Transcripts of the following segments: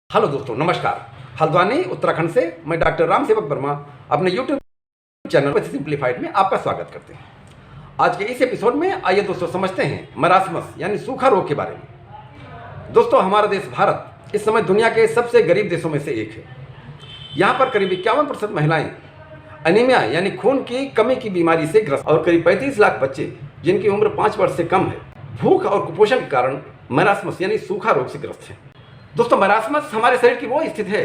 Hello दोस्तों, नमस्कार। हल्द्वानी उत्तराखंड से मैं डॉक्टर राम सेवक वर्मा अपने यूट्यूब चैनल पर सिंप्लीफाइड में आपका स्वागत करते हैं। आज के इस एपिसोड में आइए दोस्तों समझते हैं मरासमस यानी सूखा रोग के बारे में। दोस्तों, हमारा देश भारत इस समय दुनिया के सबसे गरीब देशों में से एक है। यहाँ पर करीब 51% महिलाएं एनीमिया यानी खून की कमी की बीमारी से ग्रस्त और करीब 35 लाख बच्चे जिनकी उम्र 5 वर्ष से कम है भूख और कुपोषण के कारण मरासमस यानी सूखा रोग से ग्रस्त हैं। दोस्तों, मरासमस हमारे शरीर की वो स्थिति है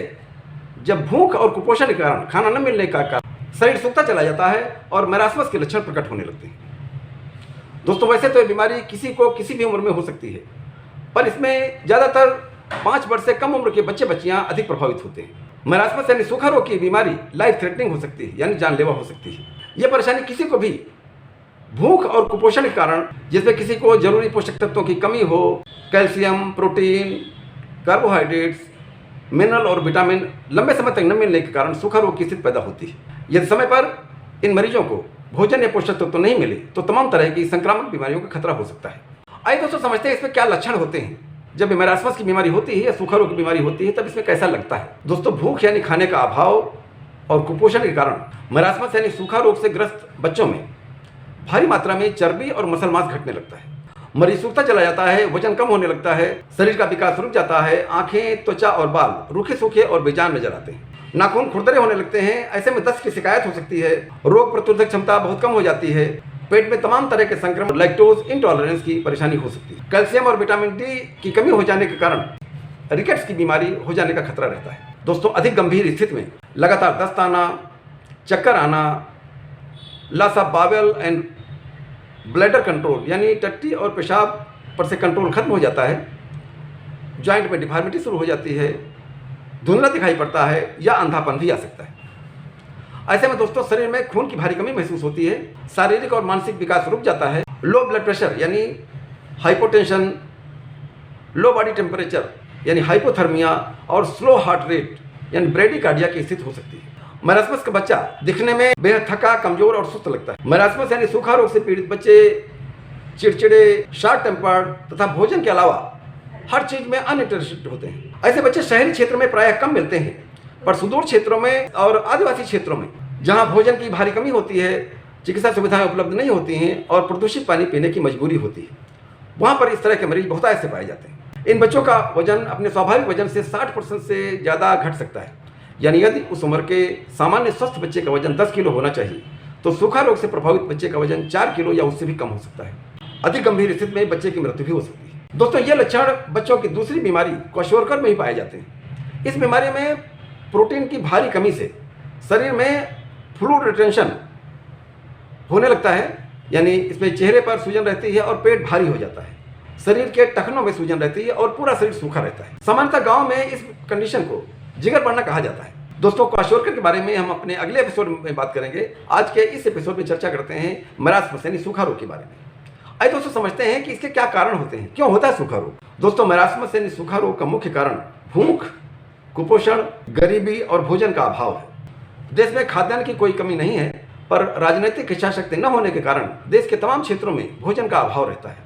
जब भूख और कुपोषण के कारण खाना न मिलने का कारण शरीर सूखता चला जाता है और मरासमस के लक्षण प्रकट होने लगते हैं। दोस्तों, वैसे तो ये बीमारी किसी को किसी भी उम्र में हो सकती है, पर इसमें ज़्यादातर 5 वर्ष से कम उम्र के बच्चे बच्चियाँ अधिक प्रभावित होते हैं। मरासमस यानी सूखा रोग की बीमारी लाइफ थ्रेटनिंग हो सकती है यानी जानलेवा हो सकती है। ये परेशानी किसी को भी भूख और कुपोषण के कारण, जिसमें किसी को जरूरी पोषक तत्वों की कमी हो, कैल्शियम, प्रोटीन, कार्बोहाइड्रेट्स, मिनरल और विटामिन लंबे समय तक न मिलने के कारण सूखा रोग की स्थिति पैदा होती है। यदि समय पर इन मरीजों को भोजन या पोषक तत्व नहीं मिले तो तमाम तरह की संक्रामक बीमारियों का खतरा हो सकता है। आइए दोस्तों समझते हैं इसमें क्या लक्षण होते हैं। जब मरासमस की बीमारी होती है या सूखा रोग की बीमारी होती है तब इसमें कैसा लगता है। दोस्तों, भूख यानी खाने का अभाव और कुपोषण के कारण मरासमस यानी सूखा रोग से ग्रस्त बच्चों में भारी मात्रा में चर्बी और मसल मांस घटने लगता है। मरीज सूखता चला जाता है, वजन कम होने लगता है, शरीर का विकास रुक जाता है, आंखें, त्वचा और बाल रूखे सूखे और बेजान नजर आते हैं, नाखून खुरदरे होने लगते हैं। ऐसे में दस्त की शिकायत हो सकती है, रोग प्रतिरोधक क्षमता बहुत कम हो जाती है, पेट में तमाम तरह के संक्रमण, लैक्टोज इंटॉलरेंस की परेशानी हो सकती है। कैल्शियम और विटामिन डी की कमी हो जाने के कारण रिकेट्स की बीमारी हो जाने का खतरा रहता है। दोस्तों, अधिक गंभीर स्थिति में लगातार दस्त आना, चक्कर आना, loss of bowel and bladder control यानी टट्टी और पेशाब पर से कंट्रोल खत्म हो जाता है, जॉइंट में डिफॉर्मिटी शुरू हो जाती है, धुंधला दिखाई पड़ता है या अंधापन भी आ सकता है। ऐसे में दोस्तों शरीर में खून की भारी कमी महसूस होती है, शारीरिक और मानसिक विकास रुक जाता है, लो ब्लड प्रेशर यानी हाइपोटेंशन, लो बॉडी टेम्परेचर यानी हाइपोथर्मिया और स्लो हार्ट रेट यानी ब्रेडिकार्डिया की स्थिति हो सकती है। मरासमस का बच्चा दिखने में बेहद थका, कमजोर और सुस्त लगता है। मरासमस यानी सूखा रोग से पीड़ित बच्चे चिड़चिड़े, शॉर्ट टेम्पर्ड तथा भोजन के अलावा हर चीज में अनइंटरेस्टेड होते हैं। ऐसे बच्चे शहरी क्षेत्र में प्रायः कम मिलते हैं, पर सुदूर क्षेत्रों में और आदिवासी क्षेत्रों में जहां भोजन की भारी कमी होती है, चिकित्सा सुविधाएं उपलब्ध नहीं होती हैं और प्रदूषित पानी पीने की मजबूरी होती है, वहां पर इस तरह के मरीज बहुत ऐसे पाए जाते हैं। इन बच्चों का वजन अपने स्वाभाविक वजन से 60% से ज़्यादा घट सकता है। यानी यदि उस उम्र के सामान्य स्वस्थ बच्चे का वजन 10 किलो होना चाहिए तो सूखा रोग से प्रभावित बच्चे का वजन 4 किलो या उससे भी कम हो सकता है। अधिक गंभीर स्थिति में बच्चे की मृत्यु भी हो सकती है। दोस्तों, ये लक्षण बच्चों की दूसरी बीमारी क्वाशोरकर में ही पाए जाते हैं। इस बीमारी में प्रोटीन की भारी कमी से शरीर में फ्लूइड रिटेंशन होने लगता है, यानी इसमें चेहरे पर सूजन रहती है और पेट भारी हो जाता है, शरीर के टखनों में सूजन रहती है और पूरा शरीर सूखा रहता है। सामान्यतः गाँव में इस कंडीशन को जिगर पड़ना कहा जाता है। दोस्तों, क्वाशोरकर के बारे में हम अपने अगले एपिसोड में बात करेंगे। आज के इस एपिसोड में चर्चा करते हैं मरासमस यानी सूखा रोग के बारे में। आइए दोस्तों समझते हैं कि इसके क्या कारण होते हैं, क्यों होता है सूखा रोग। दोस्तों, मरासमस यानी सूखा रोग का मुख्य कारण भूख, कुपोषण, गरीबी और भोजन का अभाव है। देश में खाद्यान्न की कोई कमी नहीं है, पर राजनीतिक इच्छा शक्ति न होने के कारण देश के तमाम क्षेत्रों में भोजन का अभाव रहता है,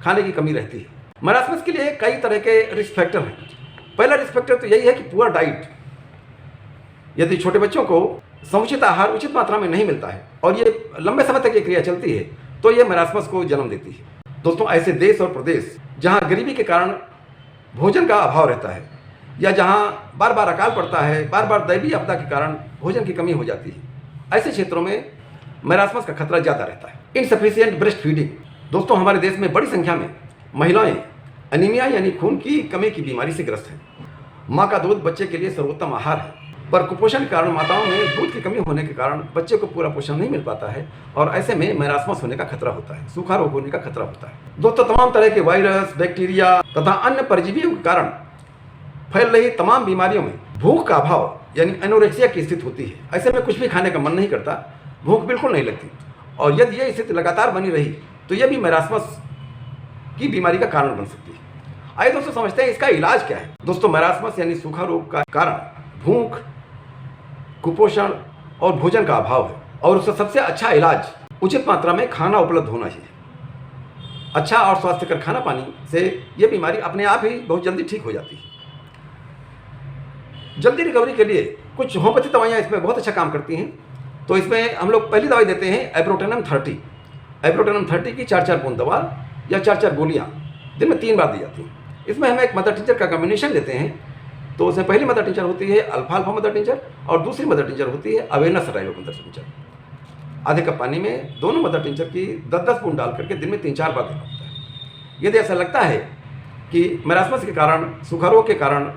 खाने की कमी रहती है। मरासमस के लिए कई तरह के रिस्क फैक्टर हैं। पहला रिस्क फैक्टर तो यही है कि पुअर डाइट। यदि छोटे बच्चों को समुचित आहार उचित मात्रा में नहीं मिलता है और ये लंबे समय तक ये क्रिया चलती है तो ये मरासमस को जन्म देती है। दोस्तों, ऐसे देश और प्रदेश जहाँ गरीबी के कारण भोजन का अभाव रहता है या जहाँ बार बार अकाल पड़ता है, बार बार दैवीय आपदा के कारण भोजन की कमी हो जाती है, ऐसे क्षेत्रों में मरासमस का खतरा ज़्यादा रहता है। Insufficient breast feeding. दोस्तों, हमारे देश में बड़ी संख्या में महिलाएं एनीमिया यानी खून की कमी की बीमारी से ग्रस्त हैं। माँ का दूध बच्चे के लिए सर्वोत्तम आहार है, पर कुपोषण के कारण माताओं में दूध की कमी होने के कारण बच्चे को पूरा पोषण नहीं मिल पाता है और ऐसे में मरासमस होने का खतरा होता है, सूखा रोग होने का खतरा होता है। दोस्तों, तमाम तरह के वायरस, बैक्टीरिया तथा अन्य परजीवियों के कारण फैल रही तमाम बीमारियों में भूख का अभाव यानी एनोरेक्सिया की स्थिति होती है। ऐसे में कुछ भी खाने का मन नहीं करता, भूख बिल्कुल नहीं लगती, और यदि ये स्थिति लगातार बनी रही तो यह भी मरासमस की बीमारी का कारण बन सकती है। आइए दोस्तों समझते हैं इसका इलाज क्या है। दोस्तों, मरासमस यानी सूखा रोग का कारण भूख, कुपोषण और भोजन का अभाव है और उसका सबसे अच्छा इलाज उचित मात्रा में खाना उपलब्ध होना चाहिए। अच्छा और स्वास्थ्यकर खाना पानी से ये बीमारी अपने आप ही बहुत जल्दी ठीक हो जाती है। जल्दी रिकवरी के लिए कुछ होम्योपैथी दवाइयाँ इसमें बहुत अच्छा काम करती हैं। तो इसमें हम लोग पहली दवाई देते हैं एब्रोटेनम 30। एब्रोटेनम 30 की 4-4 बूंद दवा या 4-4 गोलियाँ दिन में 3 बार दी जाती हैं। इसमें हम एक मदर टिंचर का कॉम्बिनेशन लेते हैं। तो उसमें पहली मदर टिंचर होती है अल्फा अल्फा मदर टिंचर और दूसरी मदर टिंचर होती है अवेनस राइलो मदर टिंचर। आधे कप पानी में दोनों मदर टिंचर की 10-10 बूंद डाल करके दिन में 3-4 बार देना होता है। यदि ऐसा लगता है कि मैरास्मस के कारण, सूखा रोग के कारण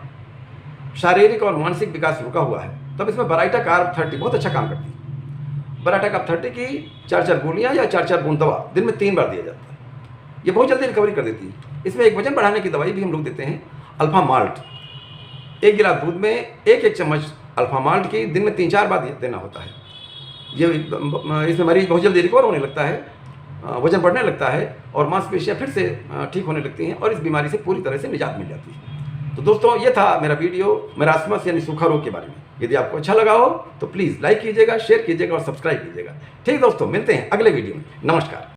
शारीरिक और मानसिक विकास रुका हुआ है, तब इसमें बराइटा कार्ब 30 बहुत अच्छा काम करती है। बराइटा कार्ब 30 की 4-4 गोलियाँ या 4-4 बूंद दवा दिन में 3 बार दिया जाता है। ये बहुत जल्दी रिकवरी कर देती है। इसमें एक वजन बढ़ाने की दवाई भी हम लोग देते हैं अल्फा माल्ट। 1 गिलास दूध में 1-1 चम्मच अल्फा माल्ट की दिन में 3-4 बार देना होता है। ये इसमें मरीज बहुत जल्दी रिकवर होने लगता है, वजन बढ़ने लगता है और मांसपेशियाँ फिर से ठीक होने लगती हैं और इस बीमारी से पूरी तरह से निजात मिल जाती है। तो दोस्तों, ये था मेरा वीडियो मैरास्मस यानी सूखा रोग के बारे में। यदि आपको अच्छा लगा हो तो प्लीज़ लाइक कीजिएगा, शेयर कीजिएगा और सब्सक्राइब कीजिएगा। ठीक दोस्तों, मिलते हैं अगले वीडियो में। नमस्कार।